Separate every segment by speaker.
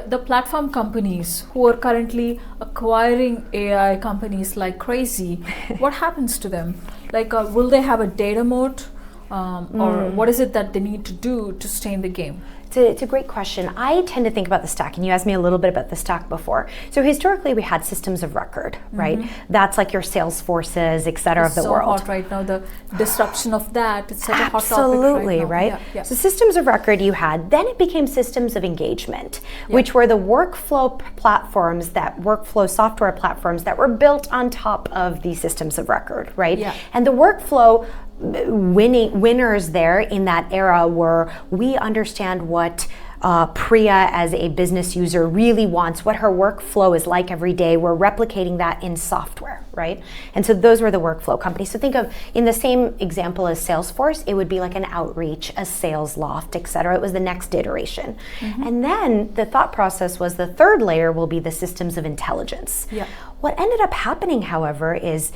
Speaker 1: the platform companies who are currently acquiring AI companies like crazy, what happens to them? Like, will they have a data moat? Or what is it that they need to do to stay in the game?
Speaker 2: It's a great question. I tend to think about the stack, and you asked me a little bit about the stack before. So historically, we had systems of record, right? That's like your Salesforces, et cetera, of the world.
Speaker 1: It's so hot right now, the disruption of that. It's such a hot topic
Speaker 2: Absolutely,
Speaker 1: right now.
Speaker 2: right?
Speaker 1: Yeah.
Speaker 2: So systems of record you had, then it became systems of engagement, which were the workflow platforms, workflow software platforms that were built on top of these systems of record, right?
Speaker 1: Yeah.
Speaker 2: And the workflow winners there in that era were, we understand what Priya as a business user really wants, what her workflow is like every day. We're replicating that in software, right? And so those were the workflow companies. So think of, in the same example as Salesforce, it would be like an Outreach, a SalesLoft, et cetera. It was the next iteration. And then the thought process was the third layer will be the systems of intelligence.
Speaker 1: Yeah.
Speaker 2: What ended up happening, however, is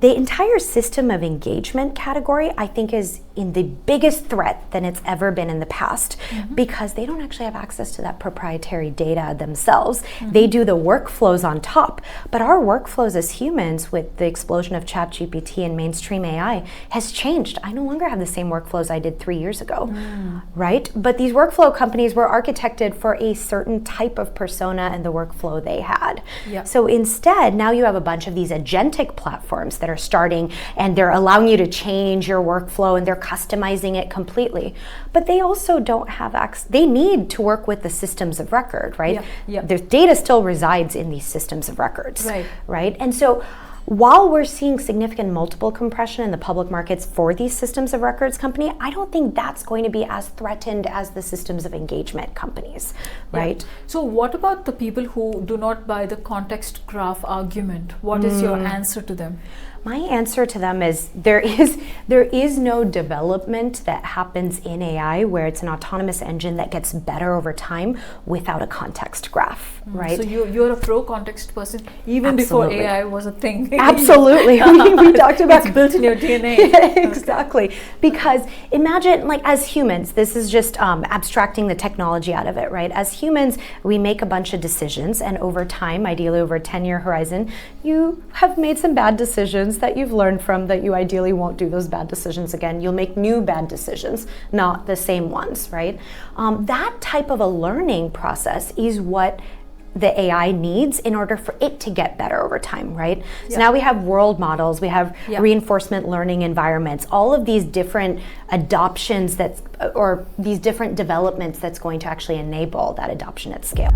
Speaker 2: the entire system of engagement category, I think, is in the biggest threat than it's ever been in the past, because they don't actually have access to that proprietary data themselves. They do the workflows on top, but our workflows as humans, with the explosion of ChatGPT and mainstream AI, has changed. I no longer have the same workflows I did 3 years ago, right? But these workflow companies were architected for a certain type of persona and the workflow they had. So instead, now you have a bunch of these agentic platforms that are starting, and they're allowing you to change your workflow, and they're customizing it completely. But they also don't have access. They need to work with the systems of record, right? Their data still resides in these systems of records, right? And so while we're seeing significant multiple compression in the public markets for these systems of records company, I don't think that's going to be as threatened as the systems of engagement companies, right?
Speaker 1: So what about the people who do not buy the context graph argument? What is your answer to them?
Speaker 2: My answer to them is there is no development that happens in AI where it's an autonomous engine that gets better over time without a context graph, right?
Speaker 1: So you're a pro context person even before AI was a thing.
Speaker 2: Absolutely. we talked about
Speaker 1: it's built in your DNA.
Speaker 2: Exactly. Because imagine, like, as humans, this is just abstracting the technology out of it, right? As humans, we make a bunch of decisions, and over time, ideally over a 10-year horizon, you have made some bad decisions that you've learned from, that you ideally won't do those bad decisions again. You'll make new bad decisions, not the same ones, right? That type of a learning process is what the AI needs in order for it to get better over time, right? So now we have world models, we have reinforcement learning environments, all of these different adoptions or these different developments that's going to actually enable that adoption at scale.